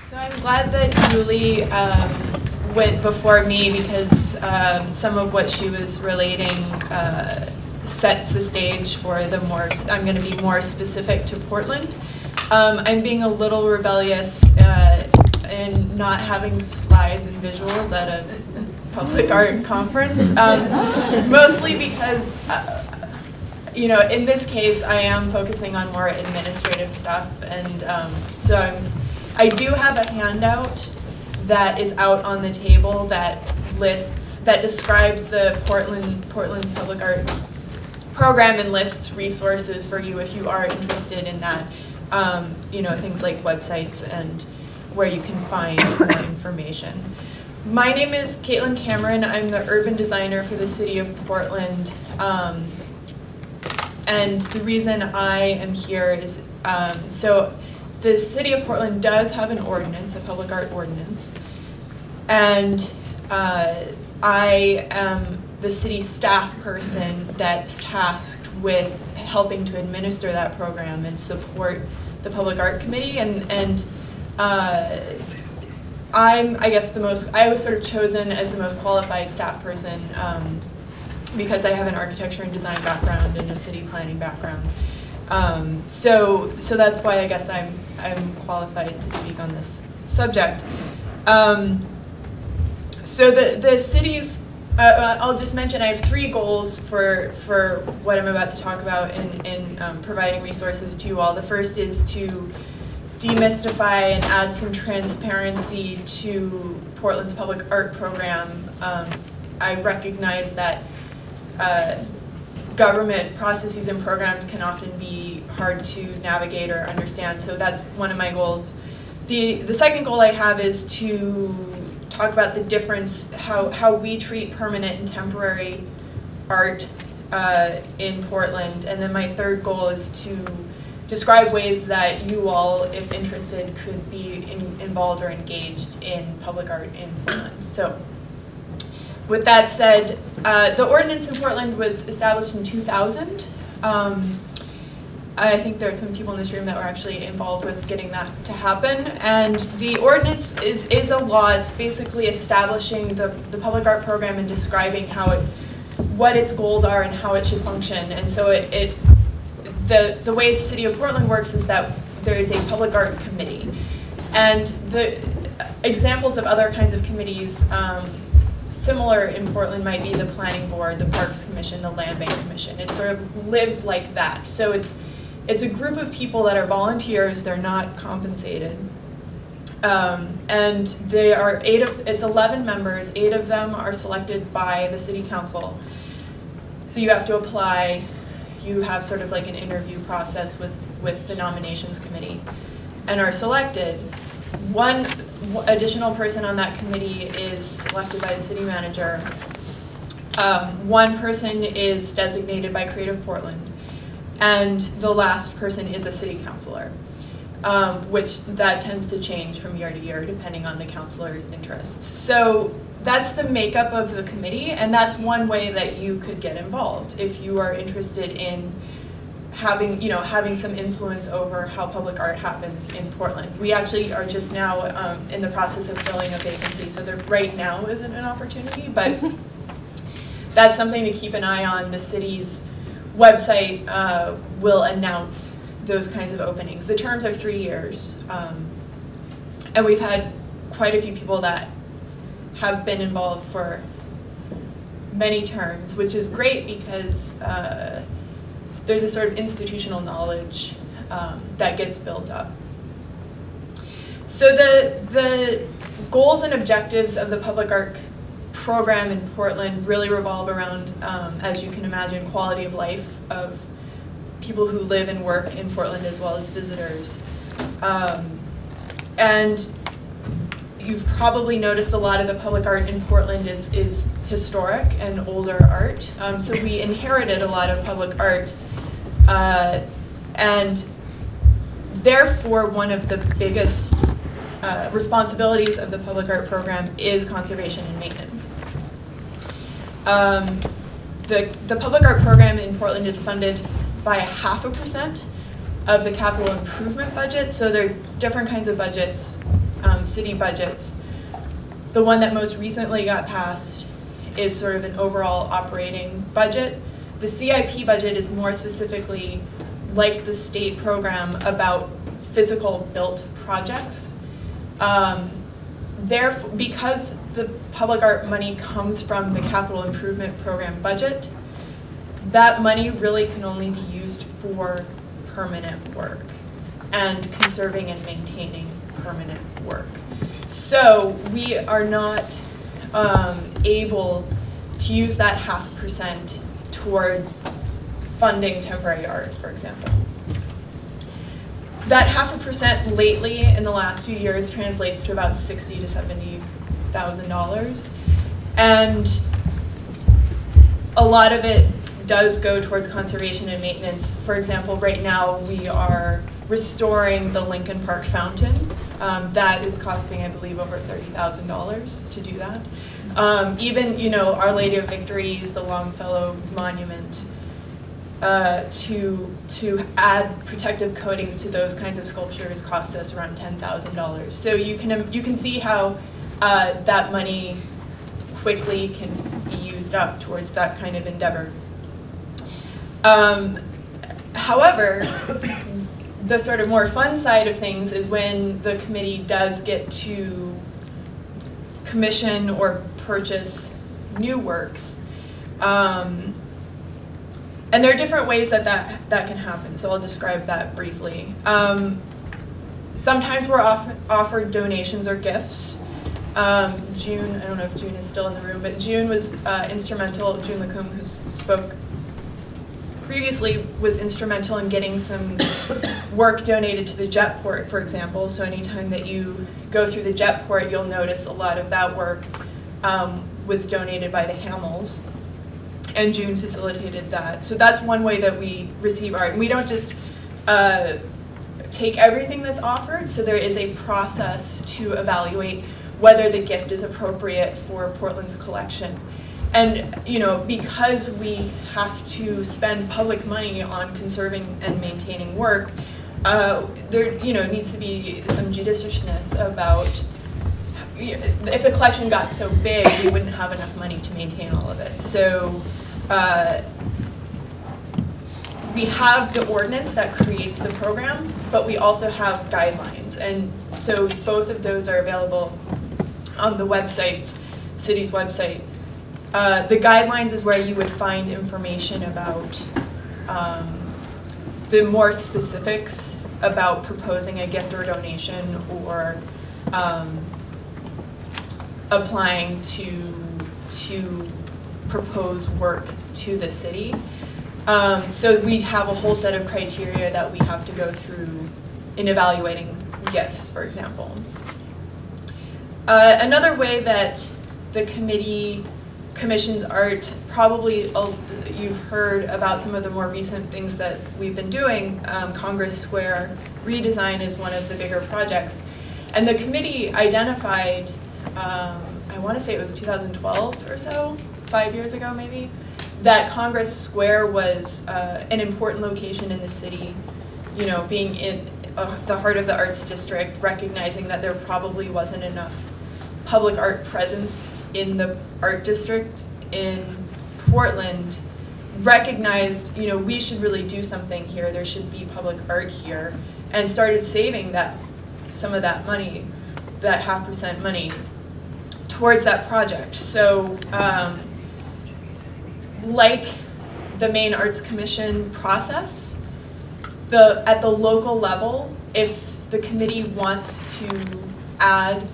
So I'm glad that Julie went before me because some of what she was relating sets the stage for the more, I'm going to be more specific to Portland. I'm being a little rebellious in not having slides and visuals at a public art conference, mostly because you know, in this case, I am focusing on more administrative stuff, and so I do have a handout that is out on the table that describes the Portland's public art program and lists resources for you if you are interested in that. You know, things like websites and where you can find more information. My name is Caitlin Cameron. I'm the urban designer for the city of Portland. And the reason I am here is, so the city of Portland does have an ordinance, a public art ordinance, and I am the city staff person that's tasked with helping to administer that program and support the public art committee, and I guess I was sort of chosen as the most qualified staff person because I have an architecture and design background and a city planning background. So that's why I guess I'm qualified to speak on this subject. So the city's, I'll just mention I have 3 goals for what I'm about to talk about in providing resources to you all. The first is to demystify and add some transparency to Portland's public art program. I recognize that government processes and programs can often be hard to navigate or understand, so that's one of my goals. The second goal I have is to talk about the difference, how we treat permanent and temporary art in Portland, and then my third goal is to describe ways that you all, if interested, could be involved or engaged in public art in Portland. So, with that said, the ordinance in Portland was established in 2000. I think there are some people in this room that were actually involved with getting that to happen. And the ordinance is a law. It's basically establishing the public art program and describing what its goals are and how it should function. And so the way City of Portland works is that there is a public art committee. And the examples of other kinds of committees similar in Portland might be the Planning Board, the Parks Commission, the Land Bank Commission. It sort of lives like that. So it's a group of people that are volunteers. They're not compensated. And they are it's 11 members. 8 of them are selected by the City Council. So you have to apply. You have sort of like an interview process with the nominations committee and are selected. One additional person on that committee is selected by the city manager. One person is designated by Creative Portland, and the last person is a city councilor, which that tends to change from year to year depending on the councilor's interests. So that's the makeup of the committee, and that's one way that you could get involved if you are interested in having some influence over how public art happens in Portland. We actually are just now in the process of filling a vacancy, so there right now isn't an opportunity, but that's something to keep an eye on. The city's website will announce those kinds of openings. The terms are 3 years, and we've had quite a few people that have been involved for many terms, which is great because there's a sort of institutional knowledge that gets built up. So the goals and objectives of the public art program in Portland really revolve around, as you can imagine, quality of life of people who live and work in Portland as well as visitors. And you've probably noticed a lot of the public art in Portland is historic and older art. So we inherited a lot of public art. And therefore, one of the biggest responsibilities of the public art program is conservation and maintenance. The public art program in Portland is funded by 0.5% of the capital improvement budget. So there are different kinds of budgets. city budgets. The one that most recently got passed is sort of an overall operating budget. The CIP budget is more specifically, like the state program, about physical built projects. Therefore, because the public art money comes from the capital improvement program budget, that money really can only be used for permanent work and conserving and maintaining permanent work. So we are not able to use that 0.5% towards funding temporary art, for example. That 0.5% lately in the last few years translates to about $60,000 to $70,000, and a lot of it does go towards conservation and maintenance. For example, right now we are restoring the Lincoln Park fountain. That is costing, I believe, over $30,000 to do that. Even, you know, Our Lady of Victories, the Longfellow Monument, to add protective coatings to those kinds of sculptures cost us around $10,000. So you can see how that money quickly can be used up towards that kind of endeavor. However, the sort of more fun side of things is when the committee does get to commission or purchase new works. And there are different ways that can happen, so I'll describe that briefly. Sometimes we're offered donations or gifts. June, I don't know if June is still in the room, but June was instrumental, June Lacombe, who spoke previously, was instrumental in getting some work donated to the Jetport, for example. So anytime that you go through the Jetport, you'll notice a lot of that work was donated by the Hamels, and June facilitated that. So that's one way that we receive art. And we don't just take everything that's offered, so there is a process to evaluate whether the gift is appropriate for Portland's collection. And, you know, because we have to spend public money on conserving and maintaining work, there, you know, needs to be some judiciousness about, if the collection got so big, we wouldn't have enough money to maintain all of it. So we have the ordinance that creates the program, but we also have guidelines. And so both of those are available on the website, city's website. The guidelines is where you would find information about the more specifics about proposing a gift or donation, or applying to propose work to the city. So we have a whole set of criteria that we have to go through in evaluating gifts, for example. Another way that the committee commissions art, probably you've heard about some of the more recent things that we've been doing. Congress Square redesign is one of the bigger projects. And the committee identified, I want to say it was 2012 or so, 5 years ago maybe, that Congress Square was an important location in the city, you know, being in the heart of the arts district, recognizing that there probably wasn't enough public art presence in the art district in Portland, recognized, you know, we should really do something here, there should be public art here, and started saving some of that money, that 0.5% money, towards that project. So like the Maine Arts Commission process, at the local level, if the committee wants to add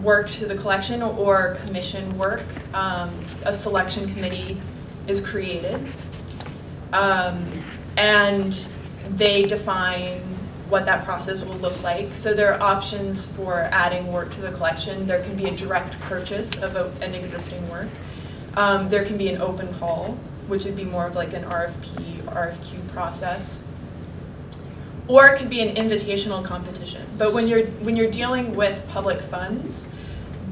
work to the collection or commission work, a selection committee is created, and they define what that process will look like. So there are options for adding work to the collection. There can be a direct purchase of an existing work. There can be an open call, which would be more of like an RFQ process. Or it could be an invitational competition. But when you're dealing with public funds,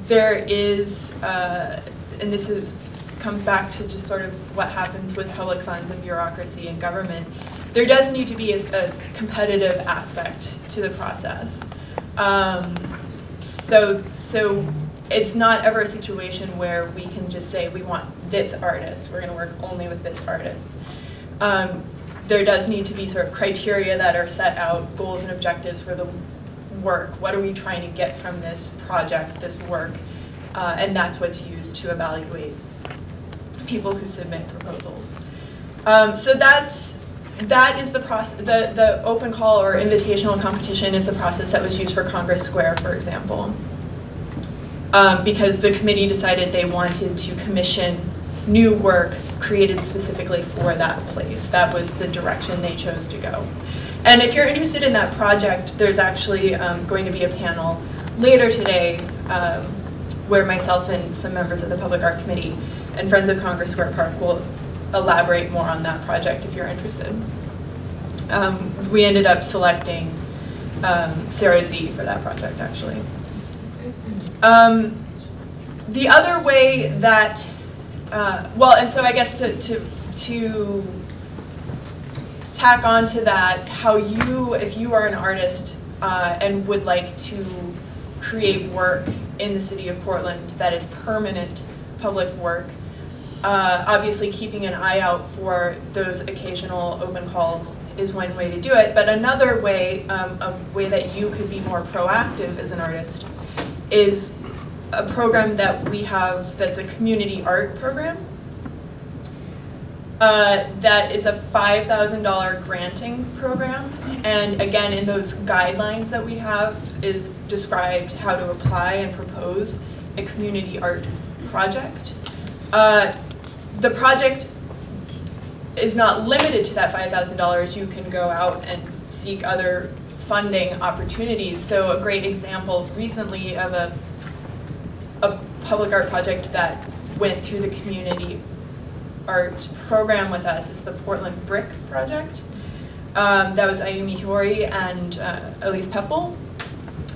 there is, and this comes back to just sort of what happens with public funds and bureaucracy and government, there does need to be a competitive aspect to the process. So it's not ever a situation where we can just say we want this artist, we're going to work only with this artist. There does need to be sort of criteria that are set out, goals and objectives for the work. What are we trying to get from this project, this work? And that's what's used to evaluate people who submit proposals. So that is the process. The open call or invitational competition is the process that was used for Congress Square, for example. Because the committee decided they wanted to commission new work created specifically for that place. That was the direction they chose to go. And if you're interested in that project, there's actually going to be a panel later today where myself and some members of the Public Art Committee and Friends of Congress Square Park will elaborate more on that project if you're interested. We ended up selecting Sarah Z for that project, actually. The other way that, well, and so I guess to tack on to that, how you, if you are an artist and would like to create work in the city of Portland that is permanent public work, obviously keeping an eye out for those occasional open calls is one way to do it, but another way, a way that you could be more proactive as an artist is a program that we have that's a community art program. That is a $5,000 granting program, and again, in those guidelines that we have is described how to apply and propose a community art project. The project is not limited to that $5,000. You can go out and seek other funding opportunities. So a great example recently of a public art project that went through the community art program with us is the Portland Brick Project. That was Ayumi Hori and Elise Peppel,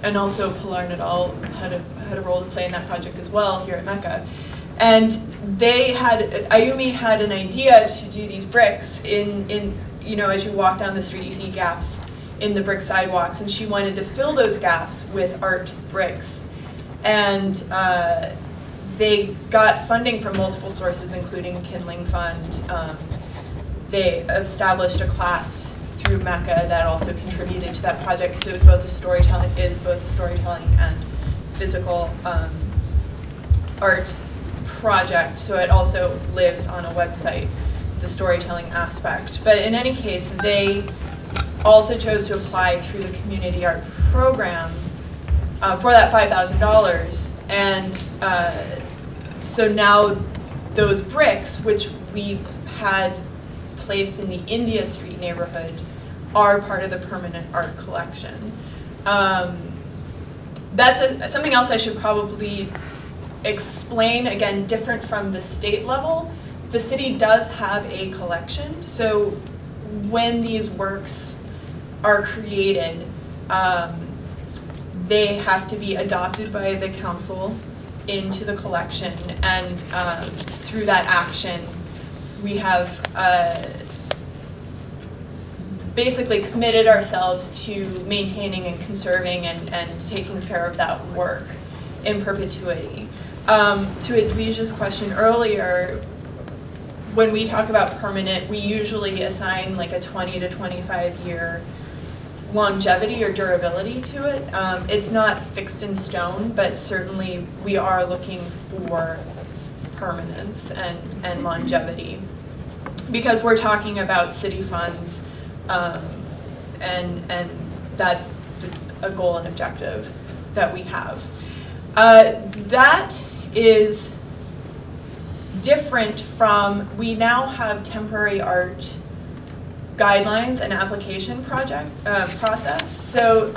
and also Pilar Nadal had a role to play in that project as well here at Mecca. And Ayumi had an idea to do these bricks in you know, as you walk down the street you see gaps in the brick sidewalks, and she wanted to fill those gaps with art bricks. And they got funding from multiple sources, including Kindling Fund. They established a class through Mecca that also contributed to that project, because it was both a storytelling, and physical art project. So it also lives on a website, the storytelling aspect. But in any case, they also chose to apply through the community art program for that $5,000. And so now those bricks, which we had placed in the India Street neighborhood, are part of the permanent art collection. That's something else I should probably explain, again, different from the state level. The city does have a collection, so when these works are created, they have to be adopted by the council into the collection, and through that action we have basically committed ourselves to maintaining and conserving and taking care of that work in perpetuity. To Edwige's question earlier, when we talk about permanent, we usually assign like a 20 to 25 year longevity or durability to it. It's not fixed in stone, but certainly we are looking for permanence and longevity, because we're talking about city funds, and that's just a goal and objective that we have. That is different from, we now have temporary art guidelines and application process. So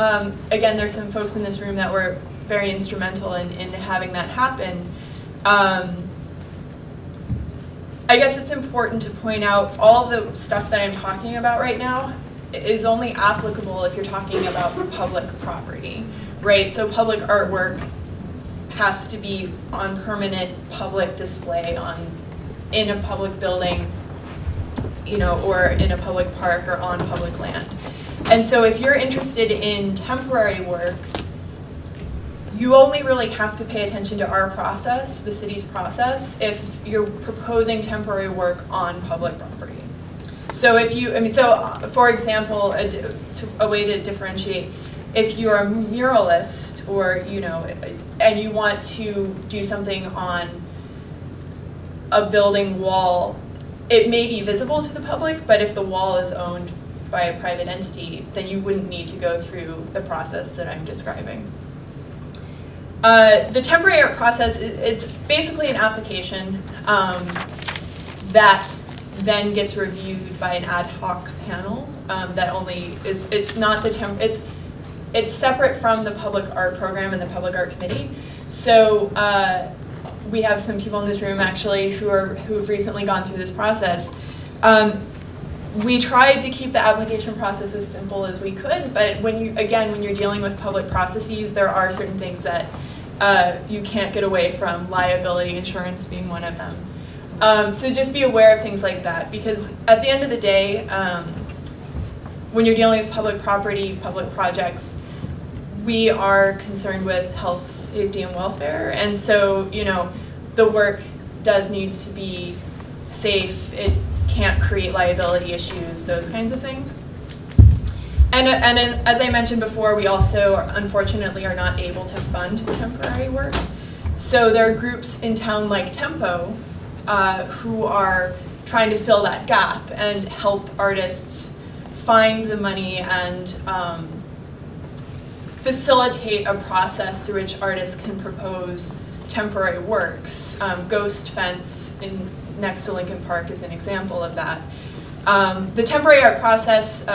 again, there's some folks in this room that were very instrumental in having that happen. I guess it's important to point out all the stuff that I'm talking about right now is only applicable if you're talking about public property, right? So public artwork has to be on permanent public display in a public building, you know, or in a public park or on public land. And so if you're interested in temporary work, you only really have to pay attention to our process, the city's process, if you're proposing temporary work on public property. So if you, for example, a way to differentiate, if you're a muralist or, and you want to do something on a building wall, it may be visible to the public, but if the wall is owned by a private entity, then you wouldn't need to go through the process that I'm describing. The temporary art process, it's basically an application that then gets reviewed by an ad hoc panel that only is, it's not the it's separate from the public art program and the public art committee. So we have some people in this room actually who've recently gone through this process. We tried to keep the application process as simple as we could, but when you're dealing with public processes, there are certain things that you can't get away from, liability insurance being one of them. So just be aware of things like that, because at the end of the day, when you're dealing with public property, public projects, we are concerned with health, safety, and welfare, and so the work does need to be safe. It can't create liability issues, those kinds of things. And as I mentioned before, we also unfortunately are not able to fund temporary work. So there are groups in town like Tempo who are trying to fill that gap and help artists find the money and facilitate a process through which artists can propose temporary works. Ghost Fence next to Lincoln Park is an example of that. The temporary art process,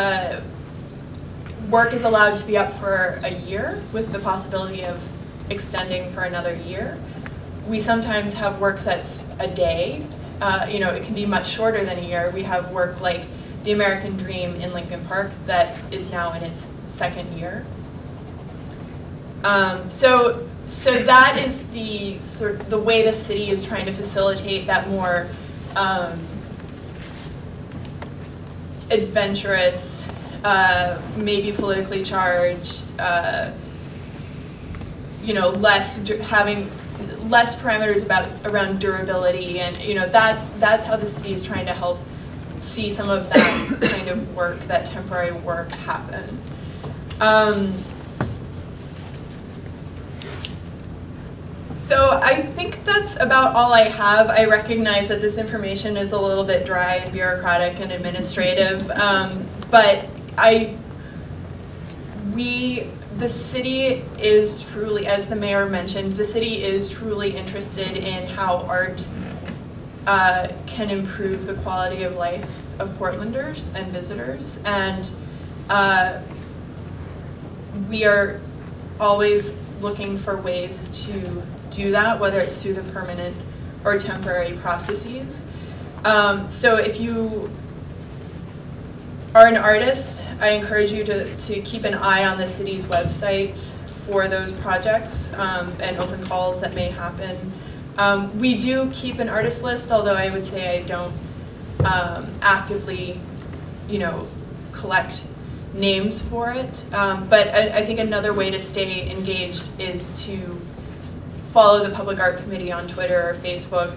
work is allowed to be up for a year with the possibility of extending for another year. We sometimes have work that's a day. It can be much shorter than a year. We have work like The American Dream in Lincoln Park that is now in its second year. So that is the way the city is trying to facilitate that more adventurous, maybe politically charged, having less parameters around durability, and that's how the city is trying to help see some of that kind of work, that temporary work happen. So I think that's about all I have. I recognize that this information is a little bit dry and bureaucratic and administrative, but the city is truly, as the mayor mentioned, the city is truly interested in how art can improve the quality of life of Portlanders and visitors, and we are always looking for ways to do that, whether it's through the permanent or temporary processes. So if you are an artist, I encourage you to keep an eye on the city's websites for those projects and open calls that may happen. We do keep an artist list, although I would say I don't actively, collect names for it. But I think another way to stay engaged is to follow the Public Art Committee on Twitter or Facebook.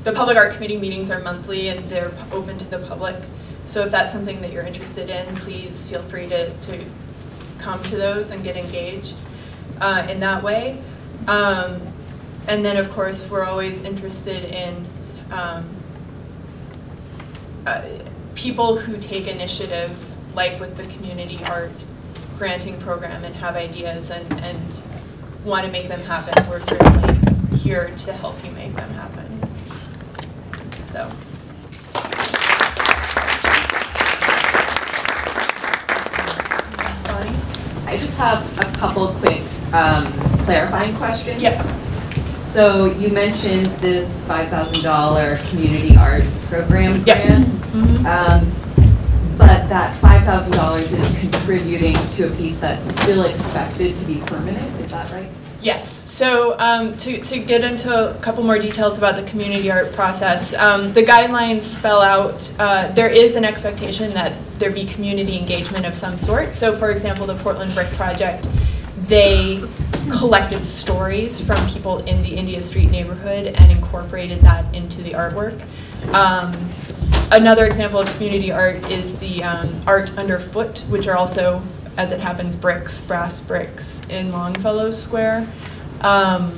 The Public Art Committee meetings are monthly and they're open to the public. So if that's something that you're interested in, please feel free to come to those and get engaged in that way. And then of course we're always interested in people who take initiative, like with the community art granting program, and have ideas and want to make them happen. We're certainly here to help you make them happen. So. Bonnie? I just have a couple quick clarifying questions. Yes. So you mentioned this $5,000 community art program grant, but that $5,000 is contributing to a piece that's still expected to be permanent, is that right? Yes. So to get into a couple more details about the community art process, the guidelines spell out there is an expectation that there be community engagement of some sort. So for example, the Portland Brick Project, they collected stories from people in the India Street neighborhood and incorporated that into the artwork. Another example of community art is the art underfoot, which are also, as it happens, bricks, brass bricks in Longfellow Square. So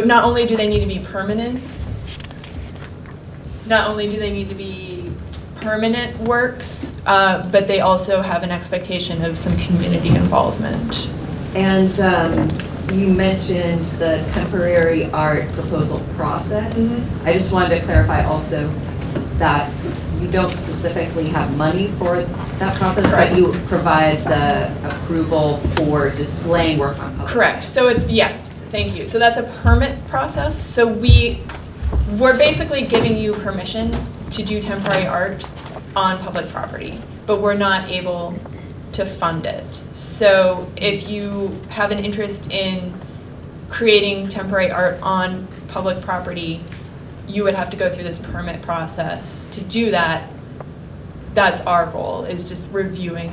not only do they need to be permanent, works, but they also have an expectation of some community involvement. And you mentioned the temporary art proposal process. Mm-hmm. I just wanted to clarify also that you don't specifically have money for that process, correct, but you provide the approval for displaying work on public. Correct. So it's, yeah, thank you. So that's a permit process. So we're basically giving you permission to do temporary art on public property, but we're not able to fund it. So if you have an interest in creating temporary art on public property, you would have to go through this permit process. To do that, that's our role, is just reviewing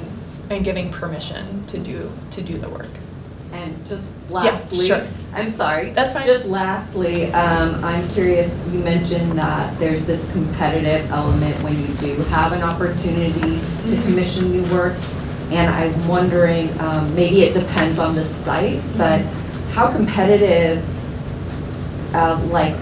and giving permission to do the work. And just lastly, yeah, sure. I'm sorry. That's fine. Just lastly, I'm curious, you mentioned that there's this competitive element when you do have an opportunity to commission new work. And I'm wondering, maybe it depends on the site, but how competitive, like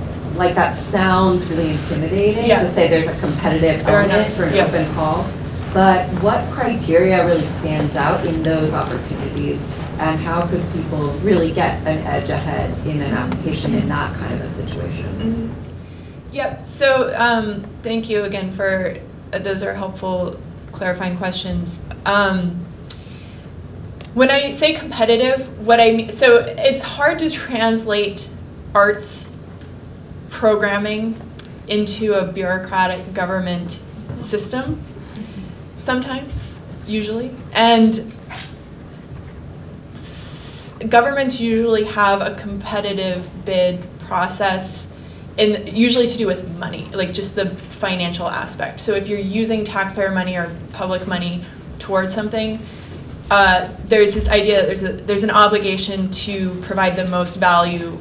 that sounds really intimidating, yeah, to say there's a competitive element for an open call. But what criteria really stands out in those opportunities, and how could people really get an edge ahead in an application in that kind of a situation? Mm-hmm. Yep. So thank you again for those are helpful clarifying questions. When I say competitive, what I mean, so it's hard to translate arts programming into a bureaucratic government system sometimes, usually. And governments usually have a competitive bid process, usually to do with money, like just the financial aspect. So if you're using taxpayer money or public money towards something, there's this idea that there's an obligation to provide the most value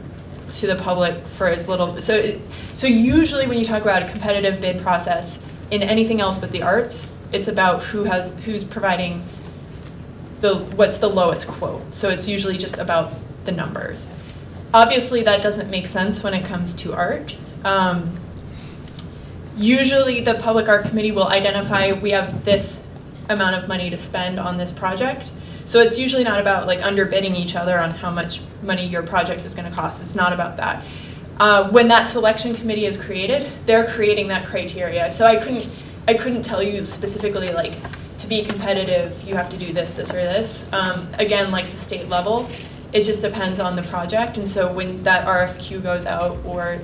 to the public for as little. So usually when you talk about a competitive bid process in anything else but the arts, it's about who's providing what's the lowest quote. So it's usually just about the numbers. Obviously that doesn't make sense when it comes to art. Usually the Public Art Committee will identify, we have this amount of money to spend on this project. So it's usually not about like underbidding each other on how much money your project is going to cost. It's not about that. When that selection committee is created, they're creating that criteria. So I couldn't tell you specifically, like, to be competitive, you have to do this, this, or this. Again, like the state level, it just depends on the project. And so when that RFQ goes out or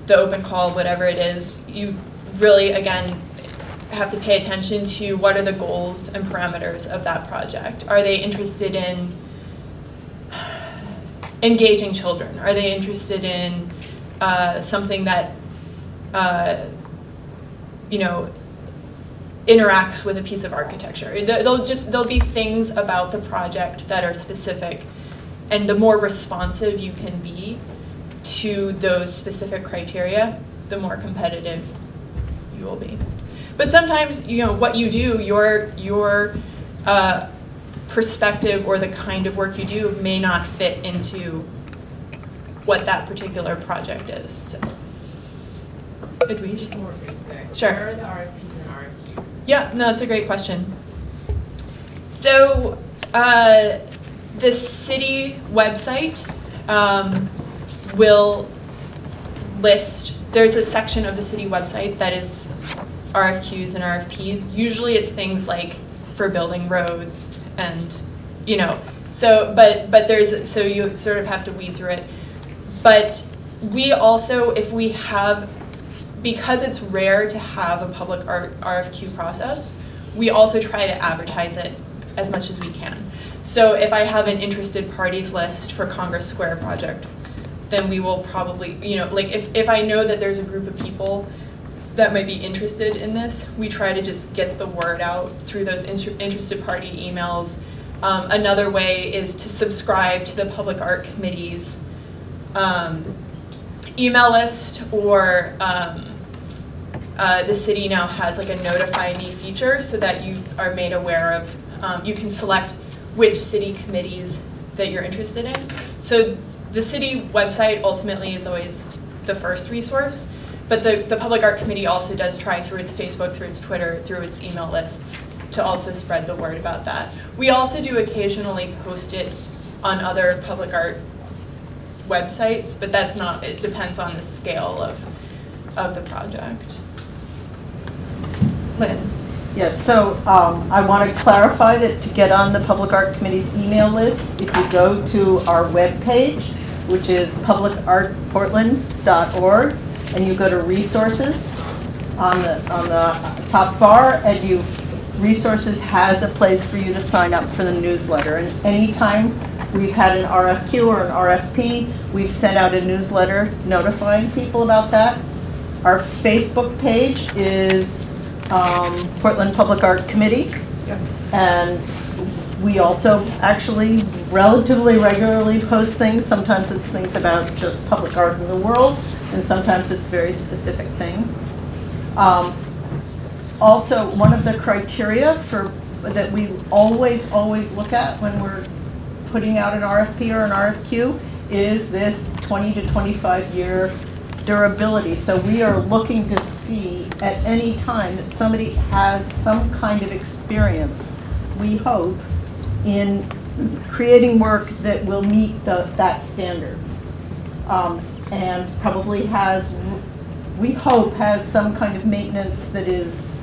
the open call, whatever it is, you really, again, have to pay attention to what are the goals and parameters of that project. Are they interested in engaging children? Are they interested in something that interacts with a piece of architecture? There'll be things about the project that are specific, and the more responsive you can be to those specific criteria, the more competitive you will be. But sometimes, what you do, your perspective or the kind of work you do may not fit into what that particular project is. So. Edwige? More basic. Sure. Where are the RFPs and RFQs? Yeah, no, that's a great question. So the city website will list, there's a section of the city website that is RFQs and RFPs. Usually it's things like for building roads and, but you sort of have to weed through it. But we also, because it's rare to have a public art RFQ process, we also try to advertise it as much as we can. So if I have an interested parties list for Congress Square project, then we will probably, like if I know that there's a group of people that might be interested in this, we try to just get the word out through those interested party emails, Another way is to subscribe to the Public Art Committee's email list, or the city now has like a notify me feature so that you are made aware of, you can select which city committees that you're interested in. So the city website ultimately is always the first resource, but the Public Art Committee also does try through its Facebook, through its Twitter, through its email lists to also spread the word about that. We also do occasionally post it on other public art websites, but that's not, it depends on the scale of the project. Lynn. Yes, so I want to clarify that to get on the Public Art Committee's email list, if you go to our webpage, which is publicartportland.org, and you go to resources on the top bar, and resources has a place for you to sign up for the newsletter. And anytime we've had an RFQ or an RFP, we've sent out a newsletter notifying people about that. Our Facebook page is Portland Public Art Committee, yep. And we also actually relatively regularly post things. Sometimes it's things about just public art in the world, and sometimes it's very specific things. Also, one of the criteria that we always look at when we're putting out an RFP or an RFQ is this 20 to 25 year durability. So we are looking to see at any time that somebody has some kind of experience, we hope, in creating work that will meet that standard. And probably has, we hope, has some kind of maintenance that is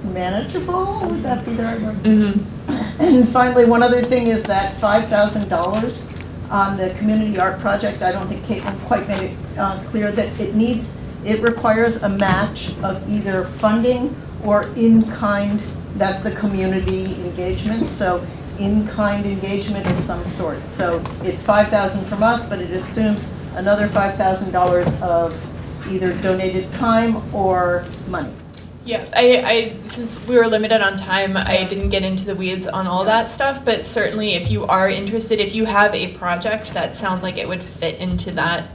manageable, would that be the right word? Mm-hmm. And finally, one other thing is that $5,000 on the community art project. I don't think Caitlin quite made it clear that it requires a match of either funding or in-kind, that's the community engagement, so in-kind engagement of some sort. So it's $5,000 from us, but it assumes another $5,000 of either donated time or money. Yeah, I since we were limited on time, I didn't get into the weeds on all that stuff, but certainly if you are interested, if you have a project that sounds like it would fit into that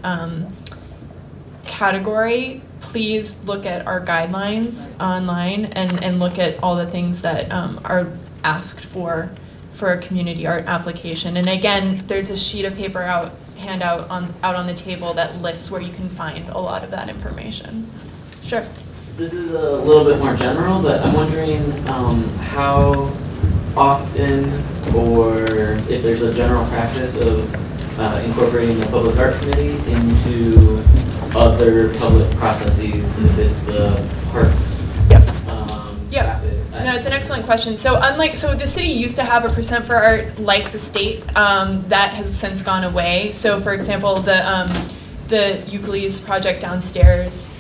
category, please look at our guidelines online and look at all the things that are asked for a community art application. And again, there's a sheet of paper handout out on the table that lists where you can find a lot of that information. Sure. This is a little bit more general, but I'm wondering how often, or if there's a general practice of incorporating the Public Art Committee into other public processes, if it's the parks. Yep. No, it's an excellent question. So the city used to have a % for art like the state, that has since gone away. So for example, the Euclid's project downstairs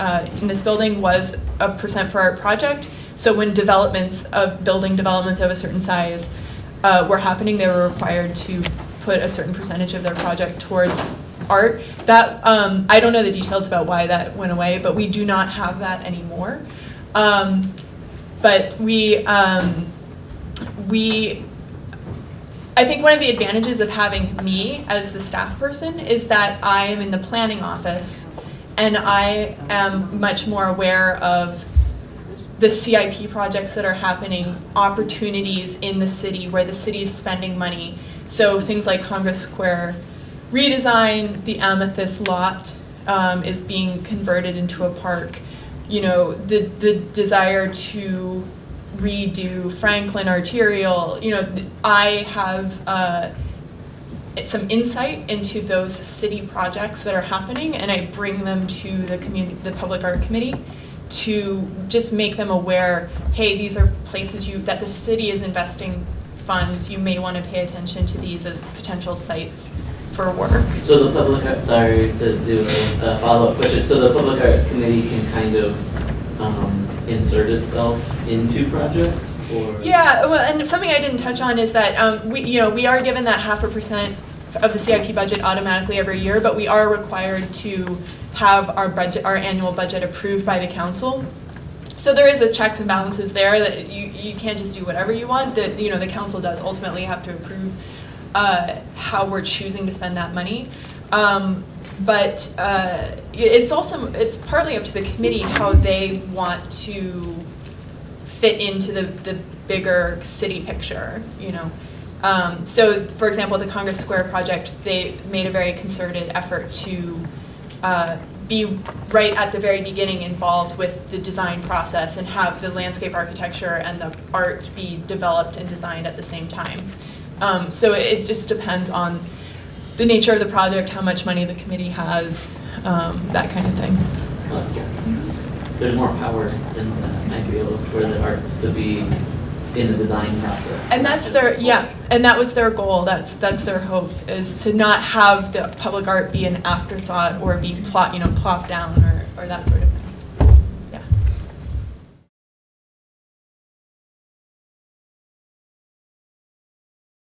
in this building was a % for art project. So when building developments of a certain size were happening, they were required to put a certain percentage of their project towards art. That I don't know the details about why that went away, but we do not have that anymore. But I think one of the advantages of having me as the staff person is that I am in the planning office and I am much more aware of the CIP projects that are happening, opportunities in the city where the city is spending money. So things like Congress Square redesign, the Amethyst lot is being converted into a park. You know, the desire to redo Franklin Arterial, you know, I have some insight into those city projects that are happening, and I bring them to the Public Art Committee to just make them aware, hey, these are places that the city is investing funds, you may want to pay attention to these as potential sites for work. So the Public Art, sorry to do a follow-up question, so the Public Art Committee can kind of insert itself into projects? Or? Yeah, well, and something I didn't touch on is that we are given that 0.5% of the CIP budget automatically every year, but we are required to have our annual budget approved by the council. So there is a checks and balances there that you can't just do whatever you want. That the council does ultimately have to approve how we're choosing to spend that money. But it's partly up to the committee how they want to fit into the bigger city picture, So, for example, the Congress Square project, they made a very concerted effort to be right at the very beginning involved with the design process and have the landscape architecture and the art be developed and designed at the same time. So it just depends on the nature of the project, how much money the committee has, that kind of thing. Well, that's good. There's more power in the ideal for the arts to be in the design process. And that's their, and that was their goal. That's their hope, is to not have the public art be an afterthought or be plopped down or that sort of thing.